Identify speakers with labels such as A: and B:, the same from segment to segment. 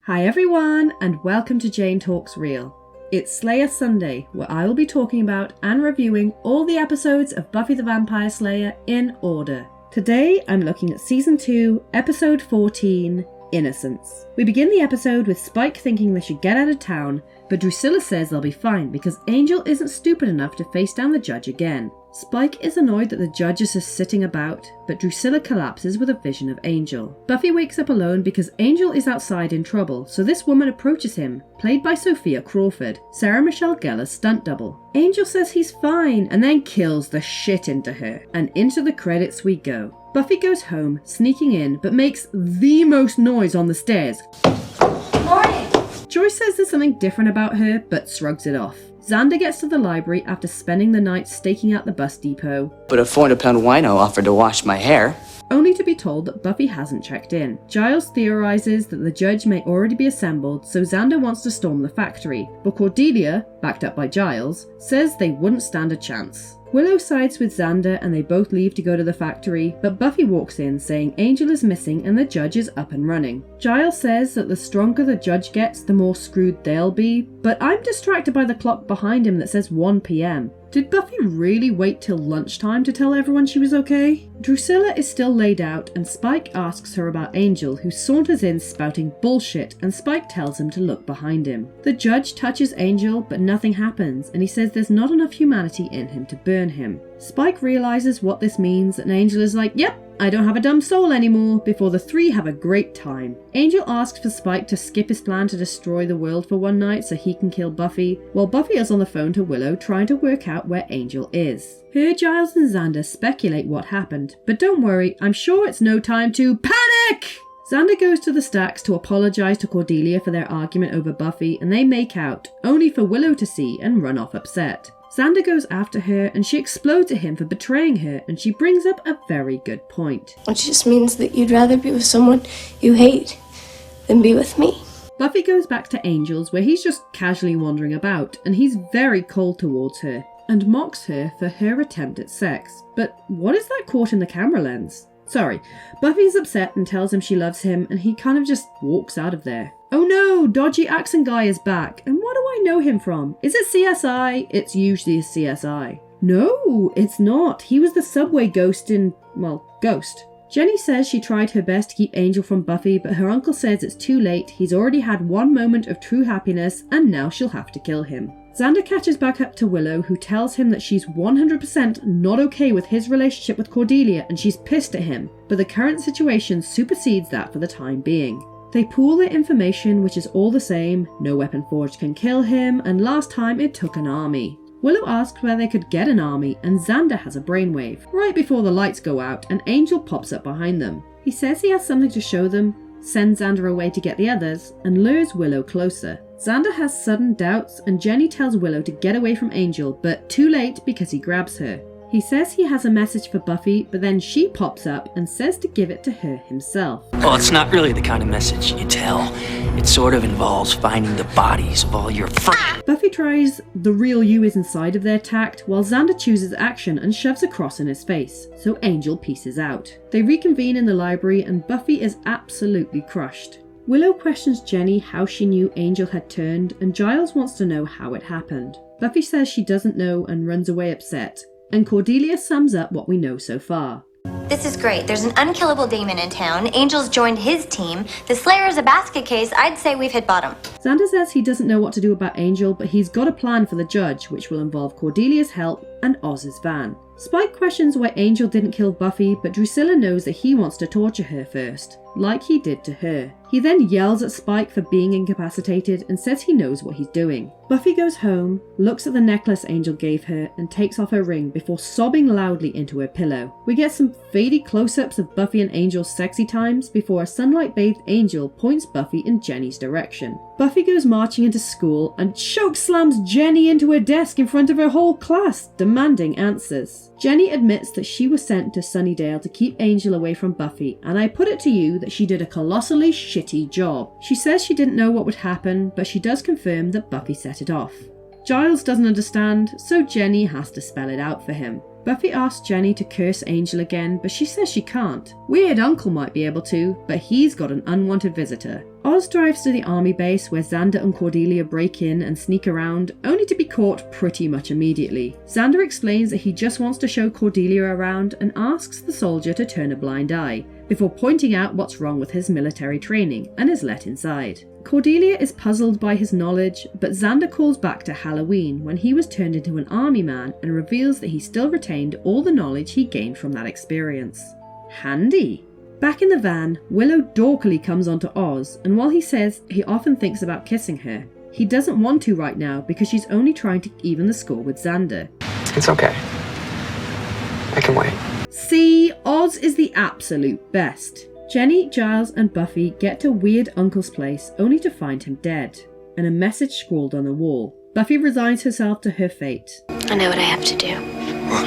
A: Hi everyone, and welcome to Jane Talks Real. It's Slayer Sunday, where I will be talking about and reviewing all the episodes of Buffy the Vampire Slayer in order. Today I'm looking at Season 2, Episode 14, Innocence. We begin the episode with Spike thinking they should get out of town, but Drusilla says they'll be fine because Angel isn't stupid enough to face down the judge again. Spike is annoyed that the judge is just sitting about, but Drusilla collapses with a vision of Angel. Buffy wakes up alone because Angel is outside in trouble, so this woman approaches him, played by Sophia Crawford, Sarah Michelle Gellar's stunt double. Angel says he's fine and then kills the shit into her, and into the credits we go. Buffy goes home, sneaking in, but makes the most noise on the stairs. Morning! Joyce says there's something different about her, but shrugs it off. Xander gets to the library after spending the night staking out the bus depot.
B: But a 400-pound wino offered to wash my hair.
A: Only to be told that Buffy hasn't checked in. Giles theorizes that the judge may already be assembled, so Xander wants to storm the factory, but Cordelia, backed up by Giles, says they wouldn't stand a chance. Willow sides with Xander and they both leave to go to the factory, but Buffy walks in saying Angel is missing and the judge is up and running. Giles says that the stronger the judge gets, the more screwed they'll be, but I'm distracted by the clock behind him that says 1 PM. Did Buffy really wait till lunchtime to tell everyone she was okay? Drusilla is still laid out and Spike asks her about Angel, who saunters in spouting bullshit, and Spike tells him to look behind him. The judge touches Angel but nothing happens, and he says there's not enough humanity in him to burn him. Spike realizes what this means and Angel is like, yep, I don't have a dumb soul anymore, before the three have a great time. Angel asks for Spike to skip his plan to destroy the world for one night so he can kill Buffy, while Buffy is on the phone to Willow trying to work out where Angel is. Her, Giles and Xander speculate what happened, but don't worry, I'm sure it's no time to panic! Xander goes to the stacks to apologise to Cordelia for their argument over Buffy, and they make out, only for Willow to see and run off upset. Xander goes after her and she explodes at him for betraying her, and she brings up a very good point.
C: It just means that you'd rather be with someone you hate than be with me.
A: Buffy goes back to Angel's where he's just casually wandering about, and he's very cold towards her and mocks her for her attempt at sex. But what is that caught in the camera lens? Sorry, Buffy's upset and tells him she loves him, and he kind of just walks out of there. Oh no, dodgy accent guy is back, and what do I know him from? Is it CSI? It's usually a CSI. No, it's not. He was the subway ghost in, Ghost. Jenny says she tried her best to keep Angel from Buffy, but her uncle says it's too late, he's already had one moment of true happiness, and now she'll have to kill him. Xander catches back up to Willow, who tells him that she's 100% not okay with his relationship with Cordelia and she's pissed at him, but the current situation supersedes that for the time being. They pool their information, which is all the same, no weapon forged can kill him, and last time it took an army. Willow asks where they could get an army, and Xander has a brainwave, right before the lights go out and Angel pops up behind them. He says he has something to show them, sends Xander away to get the others, and lures Willow closer. Xander has sudden doubts and Jenny tells Willow to get away from Angel, but too late because he grabs her. He says he has a message for Buffy, but then she pops up and says to give it to her himself.
B: Well, it's not really the kind of message you tell. It sort of involves finding the bodies of all your friends.
A: Buffy tries the real you is inside of their tact, while Xander chooses action and shoves a cross in his face, so Angel pieces out. They reconvene in the library and Buffy is absolutely crushed. Willow questions Jenny how she knew Angel had turned, and Giles wants to know how it happened. Buffy says she doesn't know and runs away upset, and Cordelia sums up what we know so far.
D: This is great. There's an unkillable demon in town. Angel's joined his team. The Slayer's a basket case. I'd say we've hit bottom.
A: Xander says he doesn't know what to do about Angel, but he's got a plan for the judge, which will involve Cordelia's help and Oz's van. Spike questions why Angel didn't kill Buffy, but Drusilla knows that he wants to torture her first, like he did to her. He then yells at Spike for being incapacitated and says he knows what he's doing. Buffy goes home, looks at the necklace Angel gave her, and takes off her ring before sobbing loudly into her pillow. We get some faded close-ups of Buffy and Angel's sexy times before a sunlight-bathed Angel points Buffy in Jenny's direction. Buffy goes marching into school and chokeslams Jenny into her desk in front of her whole class, demanding answers. Jenny admits that she was sent to Sunnydale to keep Angel away from Buffy, and I put it to you that she did a colossally shitty job. She says she didn't know what would happen, but she does confirm that Buffy set it off. Giles doesn't understand, so Jenny has to spell it out for him. Buffy asks Jenny to curse Angel again, but she says she can't. Weird Uncle might be able to, but he's got an unwanted visitor. Oz drives to the army base where Xander and Cordelia break in and sneak around, only to be caught pretty much immediately. Xander explains that he just wants to show Cordelia around and asks the soldier to turn a blind eye, before pointing out what's wrong with his military training, and is let inside. Cordelia is puzzled by his knowledge, but Xander calls back to Halloween when he was turned into an army man and reveals that he still retained all the knowledge he gained from that experience. Handy! Back in the van, Willow dorkily comes onto Oz, and while he says he often thinks about kissing her, he doesn't want to right now because she's only trying to even the score with Xander.
E: It's okay. I can wait.
A: See, Oz is the absolute best. Jenny, Giles and Buffy get to Weird Uncle's place only to find him dead, and a message scrawled on the wall. Buffy resigns herself to her fate.
C: I know what I have to do.
E: What?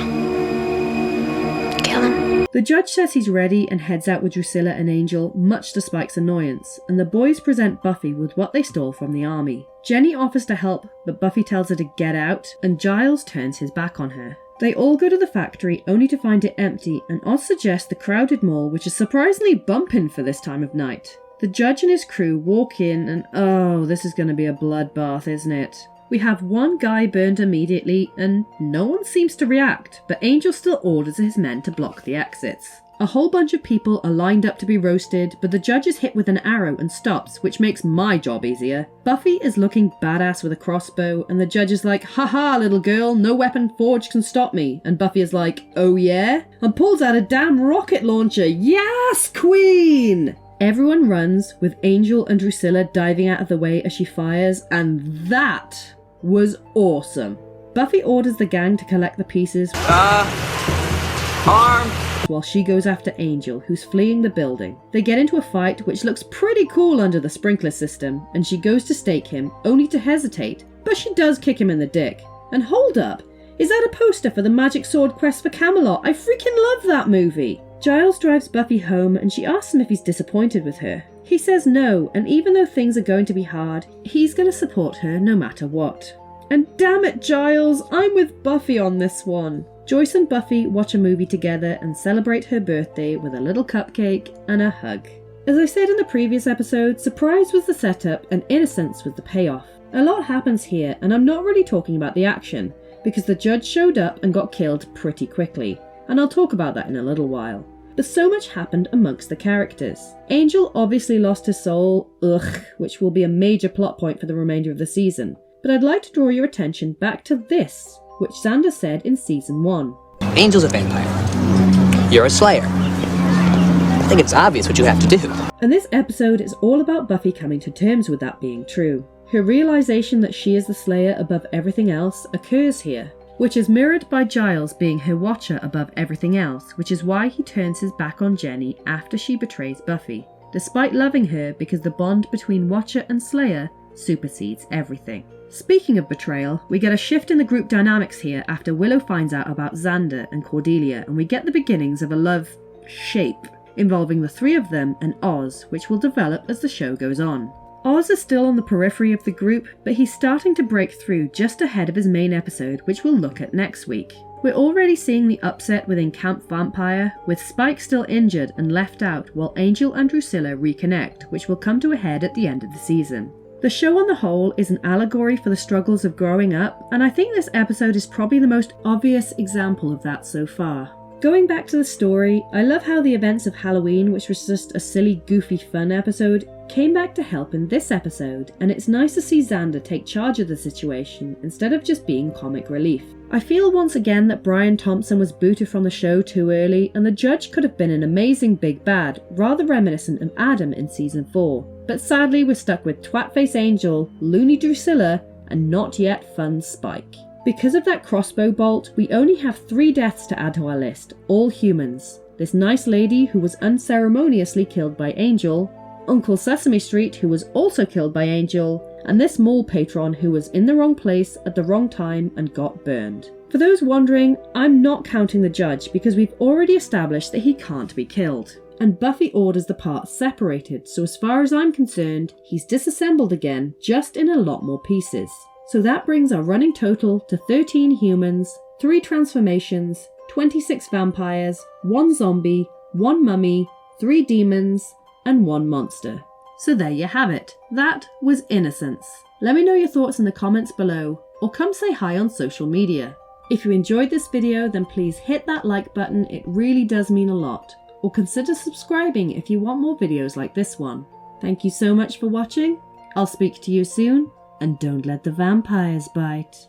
C: Kill him.
A: The judge says he's ready and heads out with Drusilla and Angel, much to Spike's annoyance, and the boys present Buffy with what they stole from the army. Jenny offers to help, but Buffy tells her to get out, and Giles turns his back on her. They all go to the factory only to find it empty, and Oz suggests the crowded mall, which is surprisingly bumping for this time of night. The judge and his crew walk in and oh, this is going to be a bloodbath, isn't it? We have one guy burned immediately and no one seems to react, but Angel still orders his men to block the exits. A whole bunch of people are lined up to be roasted, but the judge is hit with an arrow and stops, which makes my job easier. Buffy is looking badass with a crossbow, and the judge is like, haha little girl, no weapon forged can stop me. And Buffy is like, oh yeah? And pulls out a damn rocket launcher. Yes, queen! Everyone runs, with Angel and Drusilla diving out of the way as she fires, and that was awesome. Buffy orders the gang to collect the pieces.
B: Arm!
A: While she goes after Angel, who's fleeing the building. They get into a fight which looks pretty cool under the sprinkler system, and she goes to stake him, only to hesitate, but she does kick him in the dick. And hold up, is that a poster for the Magic Sword Quest for Camelot? I freaking love that movie! Giles drives Buffy home and she asks him if he's disappointed with her. He says no, and even though things are going to be hard, he's going to support her no matter what. And damn it, Giles, I'm with Buffy on this one. Joyce and Buffy watch a movie together and celebrate her birthday with a little cupcake and a hug. As I said in the previous episode, surprise was the setup and innocence was the payoff. A lot happens here, and I'm not really talking about the action, because the judge showed up and got killed pretty quickly, and I'll talk about that in a little while. But so much happened amongst the characters. Angel obviously lost his soul, which will be a major plot point for the remainder of the season. But I'd like to draw your attention back to this, which Xander said in Season 1.
F: Angel's a vampire. You're a Slayer. I think it's obvious what you have to do.
A: And this episode is all about Buffy coming to terms with that being true. Her realization that she is the Slayer above everything else occurs here, which is mirrored by Giles being her watcher above everything else, which is why he turns his back on Jenny after she betrays Buffy, despite loving her because the bond between Watcher and Slayer supersedes everything. Speaking of betrayal, we get a shift in the group dynamics here after Willow finds out about Xander and Cordelia, and we get the beginnings of a love shape involving the three of them and Oz, which will develop as the show goes on. Oz is still on the periphery of the group, but he's starting to break through just ahead of his main episode, which we'll look at next week. We're already seeing the upset within Camp Vampire, with Spike still injured and left out while Angel and Drusilla reconnect, which will come to a head at the end of the season. The show on the whole is an allegory for the struggles of growing up, and I think this episode is probably the most obvious example of that so far. Going back to the story, I love how the events of Halloween, which was just a silly, goofy, fun episode, came back to help in this episode, and it's nice to see Xander take charge of the situation instead of just being comic relief. I feel once again that Brian Thompson was booted from the show too early, and the judge could have been an amazing big bad, rather reminiscent of Adam in Season 4. But sadly we're stuck with Twatface Angel, Loony Drusilla, and not yet fun Spike. Because of that crossbow bolt, we only have 3 deaths to add to our list, all humans. This nice lady who was unceremoniously killed by Angel, Uncle Sesame Street who was also killed by Angel, and this mall patron who was in the wrong place at the wrong time and got burned. For those wondering, I'm not counting the judge because we've already established that he can't be killed. And Buffy orders the parts separated, so as far as I'm concerned, he's disassembled again, just in a lot more pieces. So that brings our running total to 13 humans, 3 transformations, 26 vampires, 1 zombie, 1 mummy, 3 demons, and 1 monster. So there you have it. That was Innocence. Let me know your thoughts in the comments below, or come say hi on social media. If you enjoyed this video, then please hit that like button, it really does mean a lot. Or consider subscribing if you want more videos like this one. Thank you so much for watching. I'll speak to you soon, and don't let the vampires bite.